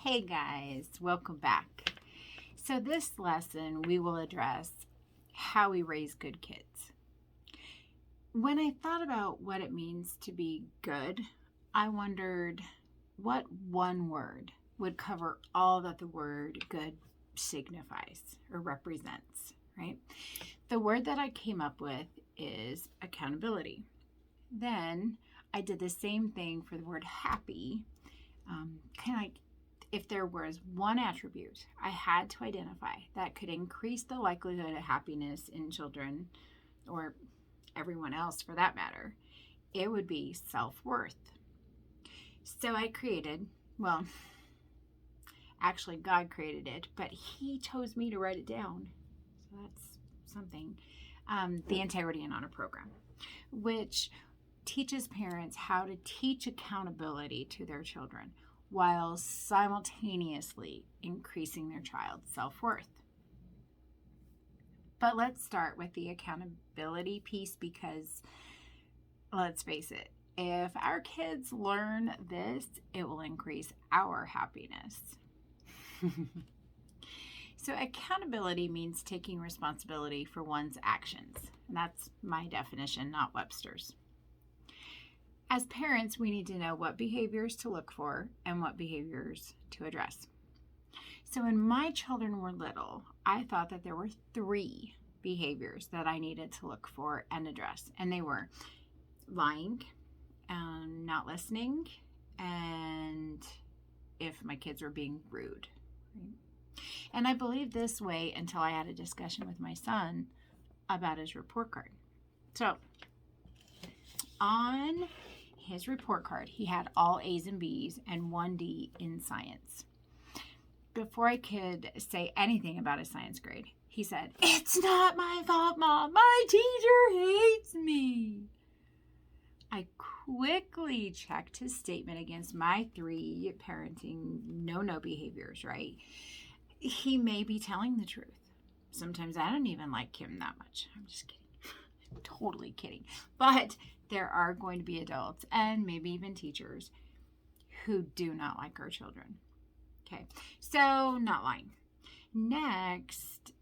Hey guys, welcome back. So this lesson we will address how we raise good kids. When I thought about what it means to be good, I wondered what one word would cover all that the word good signifies or represents, right? The word that I came up with is accountability. Then I did the same thing for the word happy, if there was one attribute I had to identify that could increase the likelihood of happiness in children, or everyone else for that matter, it would be self-worth. So I created, actually God created it, but He chose me to write it down. So that's something. The Integrity and Honor Program, which teaches parents how to teach accountability to their children while simultaneously increasing their child's self-worth. But let's start with the accountability piece because, let's face it, if our kids learn this, it will increase our happiness. So accountability means taking responsibility for one's actions. And that's my definition, not Webster's. As parents, we need to know what behaviors to look for and what behaviors to address. So when my children were little, I thought that there were 3 behaviors that I needed to look for and address. And they were lying, not listening, and if my kids were being rude. And I believed this way until I had a discussion with my son about his report card. So on his report card, he had all A's and B's and 1 D in science. Before I could say anything about his science grade, he said, "It's not my fault, Mom. My teacher hates me." I quickly checked his statement against my 3 parenting no behaviors, right? He may be telling the truth. Sometimes I don't even like him that much. I'm just kidding. I'm totally kidding. But there are going to be adults and maybe even teachers who do not like our children. Okay, so not lying. Next,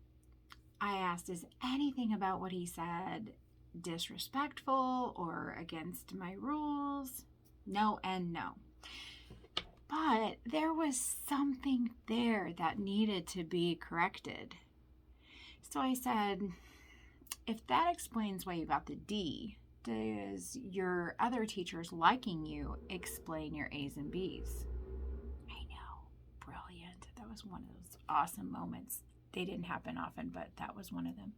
I asked, is anything about what he said disrespectful or against my rules? No and no. But there was something there that needed to be corrected. So I said, if that explains why you got the D, does your other teachers liking you explain your A's and B's? I know, brilliant. That was one of those awesome moments. They didn't happen often, but that was one of them.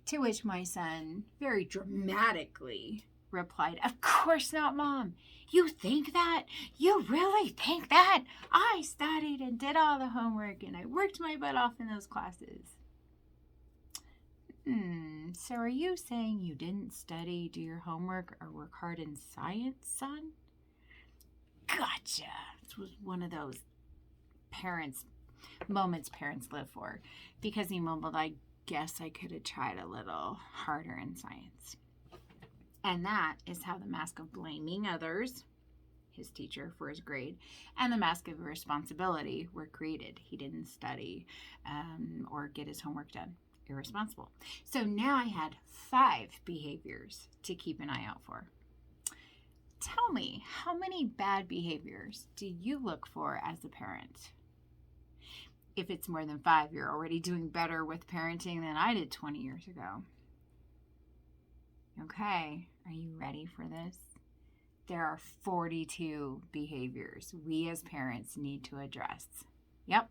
To which my son very dramatically replied, "Of course not, Mom. You think that? You really think that? I studied and did all the homework and I worked my butt off in those classes." So are you saying you didn't study, do your homework, or work hard in science, son? Gotcha. This was one of those moments parents live for, because he mumbled, "I guess I could have tried a little harder in science." And that is how the mask of blaming others, his teacher, for his grade, and the mask of responsibility were created. He didn't study or get his homework done. Irresponsible. So now I had 5 behaviors to keep an eye out for. Tell me, how many bad behaviors do you look for as a parent? If it's more than 5, you're already doing better with parenting than I did 20 years ago. Okay, are you ready for this? There are 42 behaviors we as parents need to address. Yep,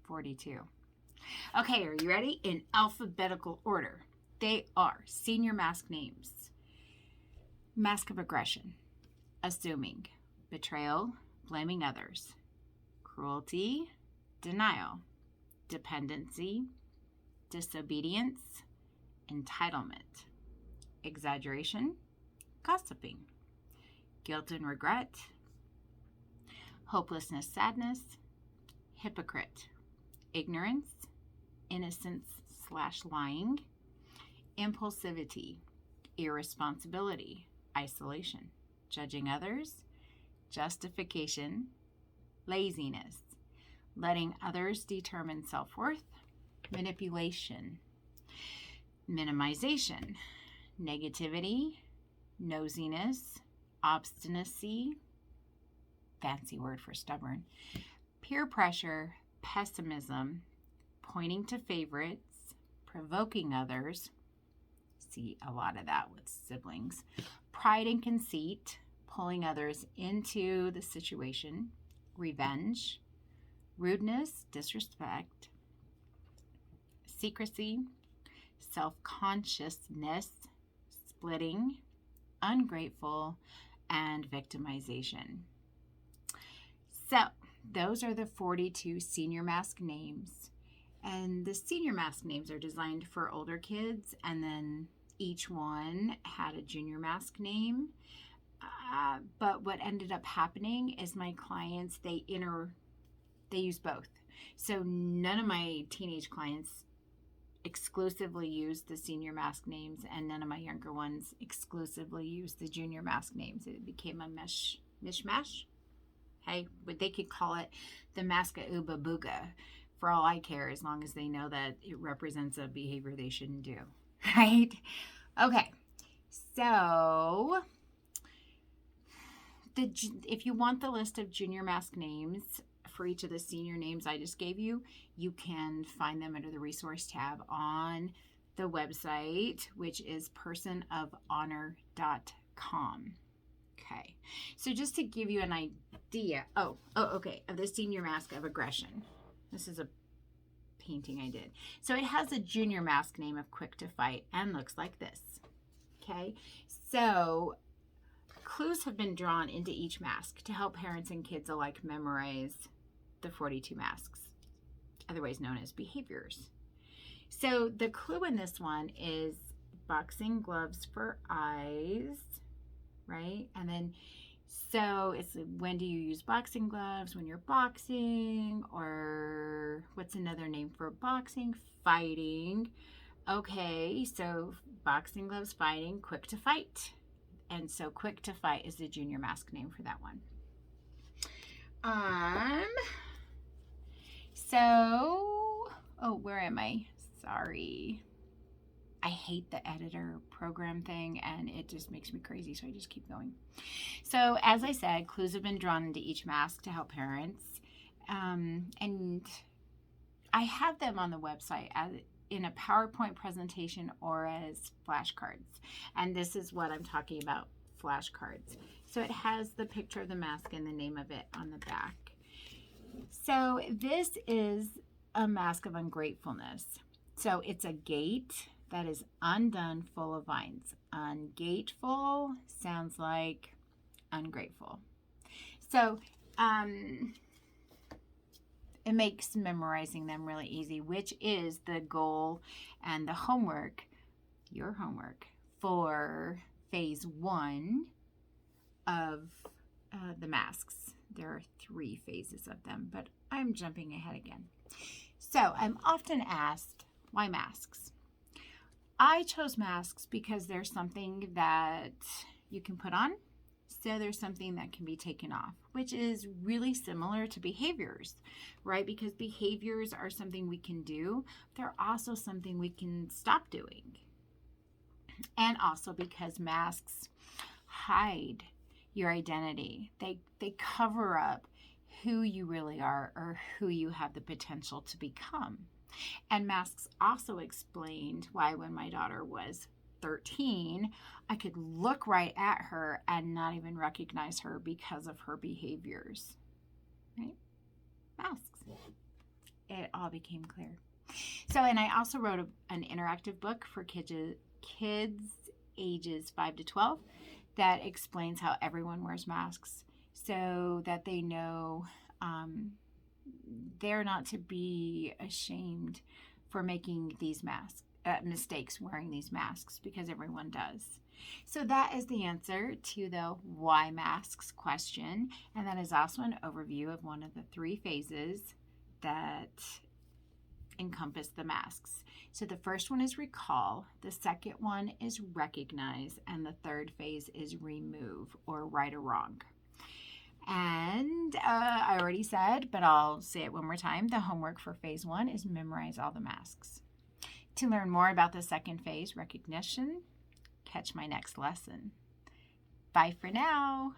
42. Okay, are you ready? In alphabetical order. They are senior mask names: mask of aggression, assuming, betrayal, blaming others, cruelty, denial, dependency, disobedience, entitlement, exaggeration, gossiping, guilt and regret, hopelessness, sadness, hypocrite, ignorance, innocence/lying, impulsivity, irresponsibility, isolation, judging others, justification, laziness, letting others determine self-worth, manipulation, minimization, negativity, nosiness, obstinacy, fancy word for stubborn, peer pressure, pessimism, pointing to favorites, provoking others, see a lot of that with siblings, pride and conceit, pulling others into the situation, revenge, rudeness, disrespect, secrecy, self-consciousness, splitting, ungrateful, and victimization. So those are the 42 senior mask names. And the senior mask names are designed for older kids, and then each one had a junior mask name. But what ended up happening is my clients, they use both. So none of my teenage clients exclusively used the senior mask names, and none of my younger ones exclusively used the junior mask names. It became a mishmash. Hey, but they could call it the Maska Uba Booga for all I care, as long as they know that it represents a behavior they shouldn't do, right? Okay, so if you want the list of junior mask names for each of the senior names I just gave you, you can find them under the resource tab on the website, which is personofhonor.com. Okay, so just to give you an idea, okay, of the senior mask of aggression. This is a painting I did. So it has a junior mask name of quick to fight and looks like this. Okay, so clues have been drawn into each mask to help parents and kids alike memorize the 42 masks, otherwise known as behaviors. So the clue in this one is boxing gloves for eyes, right? And then, so it's when do you use boxing gloves? When you're boxing, or what's another name for boxing? Fighting. Okay, so boxing gloves, fighting, quick to fight. And so quick to fight is the junior mask name for that one. Where am I? Sorry. I hate the editor program thing, and it just makes me crazy, so I just keep going. So as I said, clues have been drawn into each mask to help parents. And I have them on the website in a PowerPoint presentation or as flashcards. And this is what I'm talking about, flashcards. So it has the picture of the mask and the name of it on the back. So this is a mask of ungratefulness. So it's a gate that is undone, full of vines. Ungateful sounds like ungrateful. So it makes memorizing them really easy, which is the goal and the homework, your homework, for phase 1 of the masks. There are 3 phases of them, but I'm jumping ahead again. So I'm often asked, why masks? I chose masks because there's something that you can put on, so there's something that can be taken off, which is really similar to behaviors, right? Because behaviors are something we can do. They're also something we can stop doing. And also because masks hide your identity. They cover up who you really are or who you have the potential to become. And masks also explained why when my daughter was 13, I could look right at her and not even recognize her because of her behaviors, right? Masks. It all became clear. So, and I also wrote an interactive book for kids ages 5 to 12 that explains how everyone wears masks so that they know they're not to be ashamed for making these mistakes wearing these masks, because everyone does. So that is the answer to the why masks question, and that is also an overview of one of the 3 phases that encompass the masks. So the first one is recall, the second one is recognize, and the third phase is remove, or right or wrong. And I already said, but I'll say it one more time. The homework for phase 1 is memorize all the masks. To learn more about the second phase, recognition, catch my next lesson. Bye for now.